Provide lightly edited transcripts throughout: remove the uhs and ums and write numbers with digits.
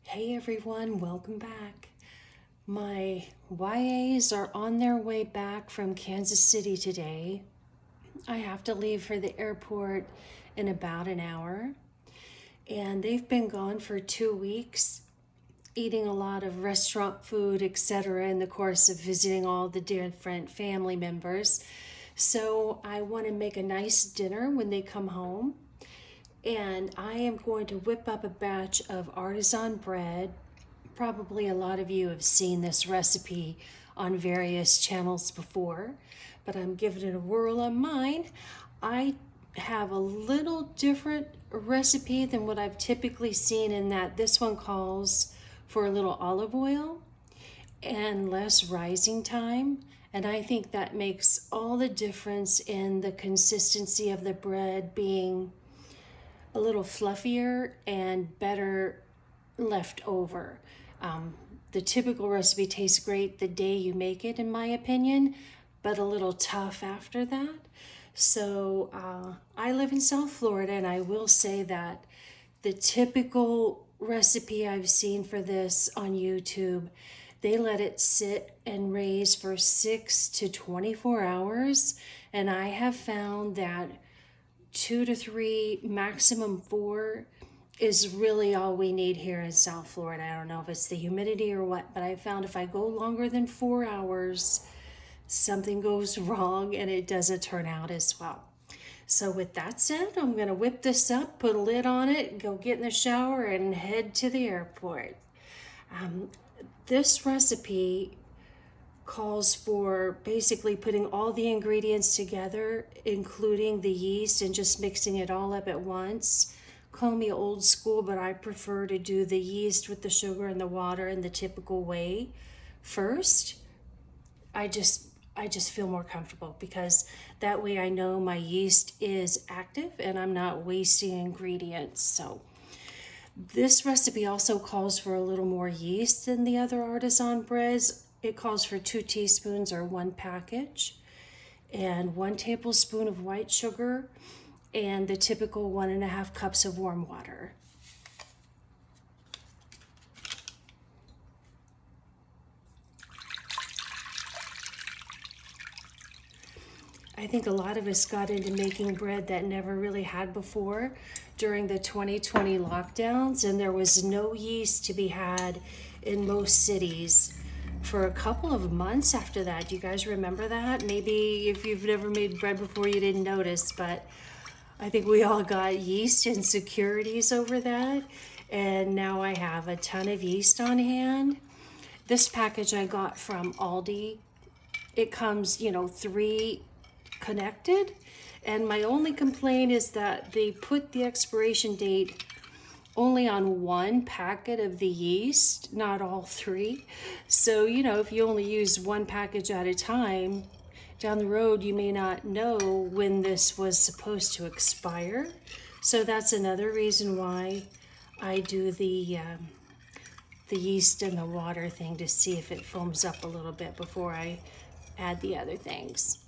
Hey everyone, welcome back. My YAs are on their way back from Kansas City today. I have to leave for the airport in about an hour. And they've been gone for 2 weeks, eating a lot of restaurant food, etc., in the course of visiting all the different family members. So I want to make a nice dinner when they come home. And I am going to whip up a batch of artisan bread. Probably a lot of you have seen this recipe on various channels before, but I'm giving it a whirl on mine. I have a little different recipe than what I've typically seen in that this one calls for a little olive oil and less rising time. And I think that makes all the difference in the consistency of the bread being a little fluffier and better left over. The typical recipe tastes great the day you make it, in my opinion, but a little tough after that. So I live in South Florida, and I will say that the typical recipe I've seen for this on YouTube, they let it sit and raise for 6 to 24 hours. And I have found that 2 to 3, maximum 4 is really all we need here in South Florida. I don't know if it's the humidity or what, but I found if I go longer than 4 hours, something goes wrong and it doesn't turn out as well. So with that said, I'm going to whip this up, put a lid on it, go get in the shower and head to the airport. This recipe calls for basically putting all the ingredients together, including the yeast, and just mixing it all up at once. Call me old school, but I prefer to do the yeast with the sugar and the water in the typical way first. I just feel more comfortable because that way I know my yeast is active and I'm not wasting ingredients. So this recipe also calls for a little more yeast than the other artisan breads. It calls for 2 teaspoons or 1 package and 1 tablespoon of white sugar and the typical 1.5 cups of warm water. I think a lot of us got into making bread that never really had before during the 2020 lockdowns, and there was no yeast to be had in most cities for a couple of months after that. Do you guys remember that? Maybe if you've never made bread before, you didn't notice, but I think we all got yeast insecurities over that. And now I have a ton of yeast on hand. This package I got from Aldi. It comes, 3 connected. And my only complaint is that they put the expiration date only on 1 packet of the yeast, not all 3. So, if you only use 1 package at a time, down the road you may not know when this was supposed to expire. So that's another reason why I do the yeast and the water thing to see if it foams up a little bit before I add the other things.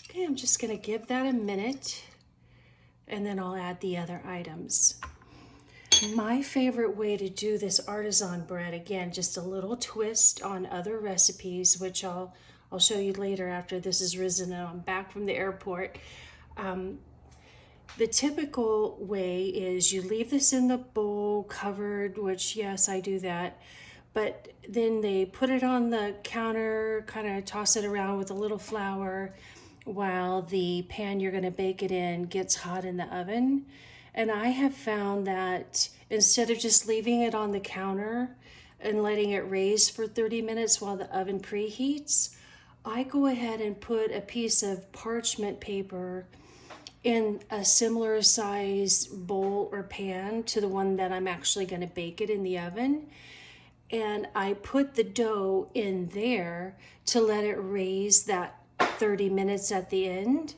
Okay, I'm just going to give that a minute and then I'll add the other items. My favorite way to do this artisan bread, again, just a little twist on other recipes, which I'll show you later after this is risen and I'm back from the airport. The typical way is you leave this in the bowl covered, which yes, I do that. But then they put it on the counter, kind of toss it around with a little flour while the pan you're going to bake it in gets hot in the oven. And I have found that instead of just leaving it on the counter and letting it raise for 30 minutes while the oven preheats, I go ahead and put a piece of parchment paper in a similar size bowl or pan to the one that I'm actually going to bake it in the oven. And I put the dough in there to let it raise that 30 minutes at the end.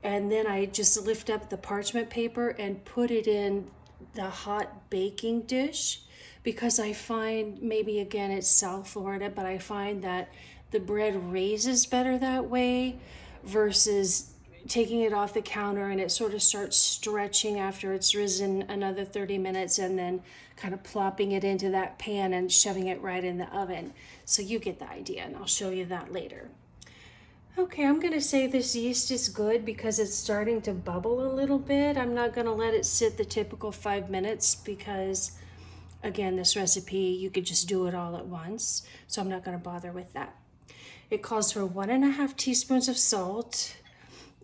And then I just lift up the parchment paper and put it in the hot baking dish, because I find, maybe again it's South Florida, but I find that the bread raises better that way versus taking it off the counter, and it sort of starts stretching after it's risen another 30 minutes, and then kind of plopping it into that pan and shoving it right in the oven. So you get the idea, and I'll show you that later. Okay, I'm gonna say this yeast is good because it's starting to bubble a little bit. I'm not gonna let it sit the typical 5 minutes because, again, this recipe, you could just do it all at once. So I'm not gonna bother with that. It calls for 1.5 teaspoons of salt.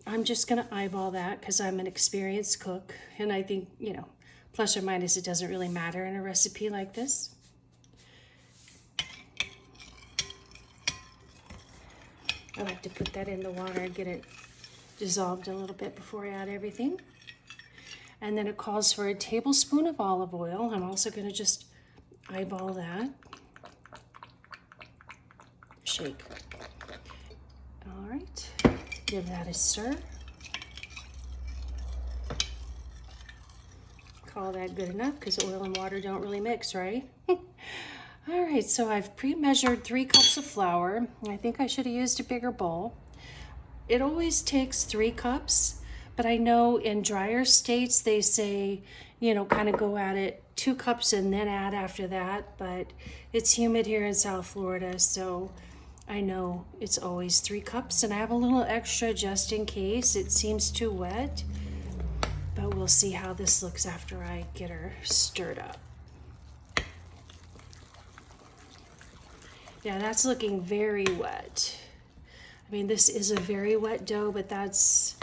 I'm just gonna eyeball that because I'm an experienced cook. And I think, you know, plus or minus, it doesn't really matter in a recipe like this. I like to put that in the water and get it dissolved a little bit before I add everything. And then it calls for a tablespoon of olive oil. I'm also going to just eyeball that. Shake. All right. Give that a stir. Call that good enough because oil and water don't really mix, right? All right, so I've pre-measured 3 cups of flour. I think I should have used a bigger bowl. It always takes 3 cups, but I know in drier states they say, you know, kind of go at it 2 cups and then add after that, but it's humid here in South Florida, so I know it's always 3 cups, and I have a little extra just in case it seems too wet, but we'll see how this looks after I get her stirred up. Yeah, that's looking very wet. I mean, this is a very wet dough, but that's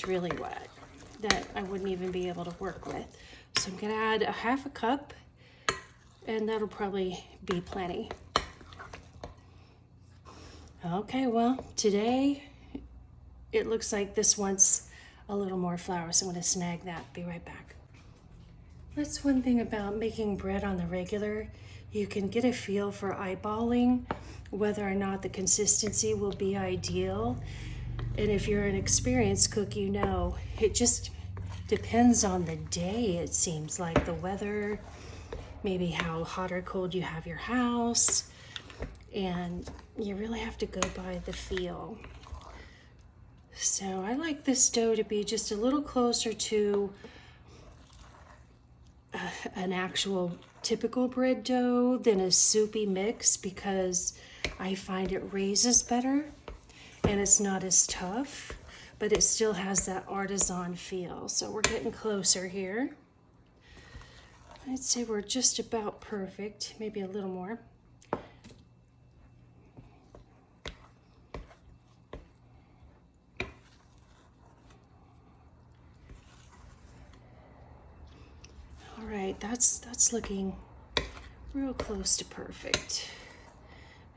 really wet. That I wouldn't even be able to work with. So I'm gonna add 1/2 cup, and that'll probably be plenty. Okay, well, today it looks like this wants a little more flour, so I'm gonna snag that. Be right back. That's one thing about making bread on the regular. You can get a feel for eyeballing whether or not the consistency will be ideal. And if you're an experienced cook, you know, it just depends on the day, it seems like. The weather, maybe how hot or cold you have your house, and you really have to go by the feel. So I like this dough to be just a little closer to an actual typical bread dough than a soupy mix, because I find it raises better and it's not as tough, but it still has that artisan feel. So we're getting closer here. I'd say we're just about perfect, maybe a little more. All right, that's looking real close to perfect.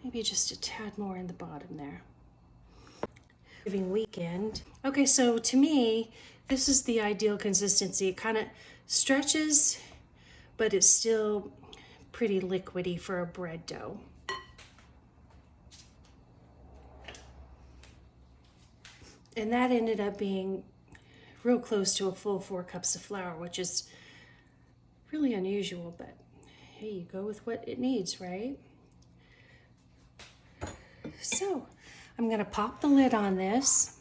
Maybe just a tad more in the bottom there. Thanksgiving weekend. Okay, so to me, this is the ideal consistency. It kind of stretches, but it's still pretty liquidy for a bread dough. And that ended up being real close to a full 4 cups of flour, which is really unusual, but hey, you go with what it needs, right? So I'm gonna pop the lid on this,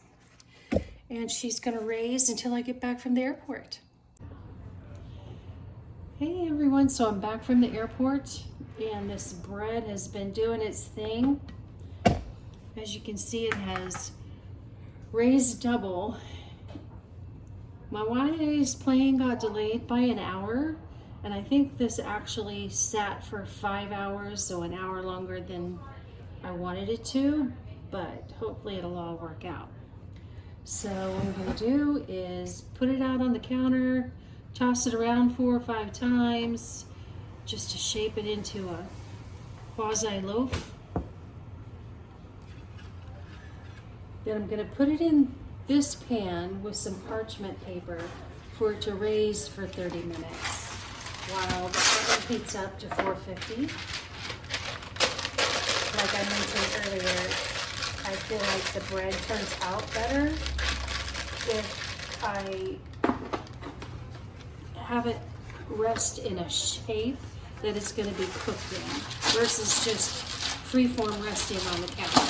and she's gonna raise until I get back from the airport. Hey everyone, so I'm back from the airport, and this bread has been doing its thing. As you can see, it has raised double. My YA's plane got delayed by an hour, and I think this actually sat for 5 hours, so an hour longer than I wanted it to, but hopefully it'll all work out. So what I'm gonna do is put it out on the counter, toss it around 4 or 5 times, just to shape it into a quasi loaf. Then I'm gonna put it in this pan with some parchment paper for it to raise for 30 minutes while the oven heats up to 450. Like I mentioned earlier, I feel like the bread turns out better if I have it rest in a shape that it's going to be cooked in versus just freeform resting on the counter.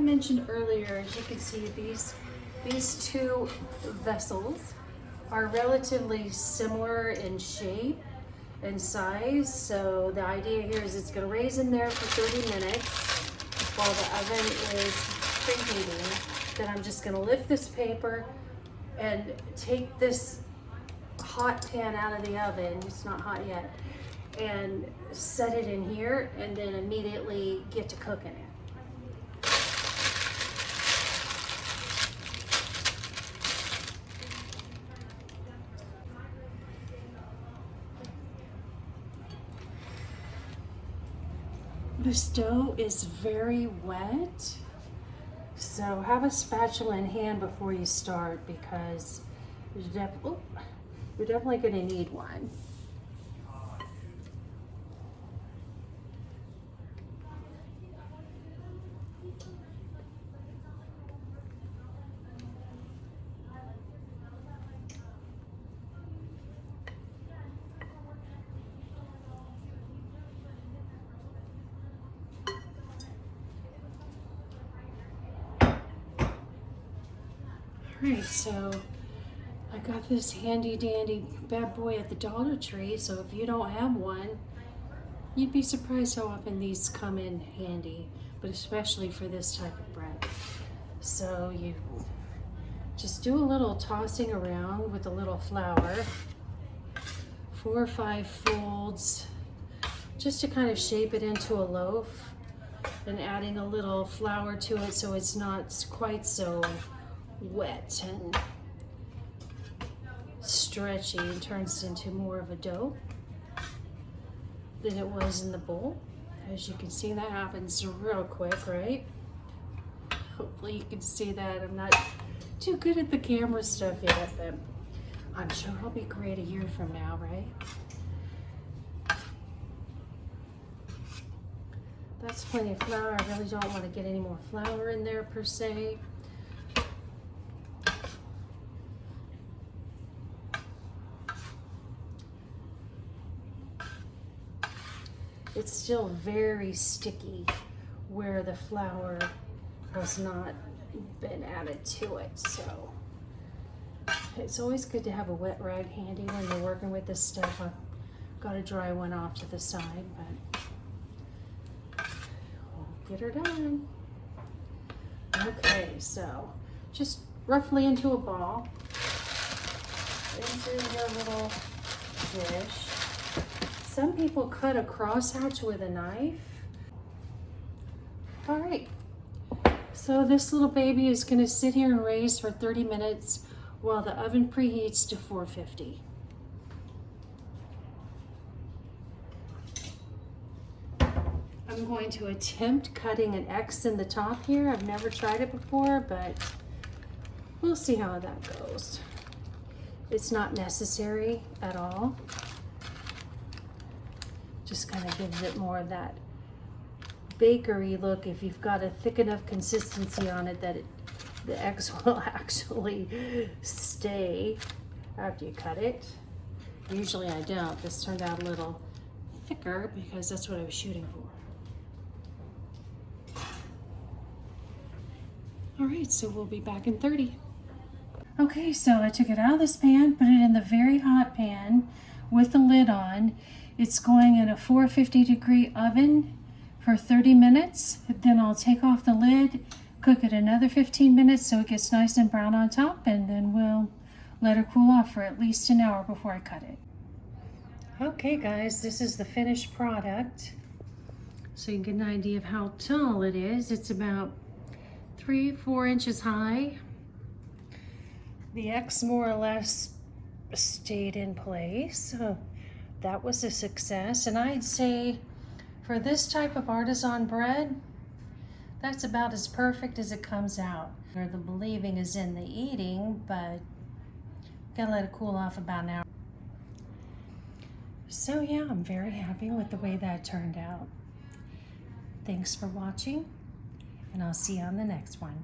mentioned earlier, as you can see, these two vessels are relatively similar in shape and size. So the idea here is it's going to raise in there for 30 minutes while the oven is preheating. Then I'm just going to lift this paper and take this hot pan out of the oven. It's not hot yet. And set it in here and then immediately get to cooking it. This dough is very wet, so have a spatula in hand before you start because you're definitely going to need one. Alright, so I got this handy dandy bad boy at the Dollar Tree, so if you don't have one, you'd be surprised how often these come in handy, but especially for this type of bread. So you just do a little tossing around with a little flour, 4 or 5 folds, just to kind of shape it into a loaf, and adding a little flour to it so it's not quite so wet and stretchy and turns into more of a dough than it was in the bowl. As you can see, that happens real quick, right? Hopefully you can see that. I'm not too good at the camera stuff yet, but I'm sure I'll be great a year from now, right? That's plenty of flour. I really don't want to get any more flour in there per se. It's still very sticky where the flour has not been added to it, so it's always good to have a wet rag handy when you're working with this stuff. I've got a dry one off to the side, but we'll get her done. Okay, so just roughly into a ball, into your little dish. Some people cut a crosshatch with a knife. All right, so this little baby is gonna sit here and raise for 30 minutes while the oven preheats to 450. I'm going to attempt cutting an X in the top here. I've never tried it before, but we'll see how that goes. It's not necessary at all. Just kind of gives it more of that bakery look if you've got a thick enough consistency on it that the X will actually stay after you cut it. Usually I don't. This turned out a little thicker because that's what I was shooting for. All right, so we'll be back in 30. Okay, so I took it out of this pan, put it in the very hot pan with the lid on. It's going in a 450-degree oven for 30 minutes. Then I'll take off the lid, cook it another 15 minutes so it gets nice and brown on top, and then we'll let it cool off for at least an hour before I cut it. Okay guys, this is the finished product. So you can get an idea of how tall it is. It's about 3-4 inches high. The X more or less stayed in place. So that was a success, and I'd say for this type of artisan bread, that's about as perfect as it comes out. Where the believing is in the eating, but gotta let it cool off about an hour. So yeah, I'm very happy with the way that turned out. Thanks for watching, and I'll see you on the next one.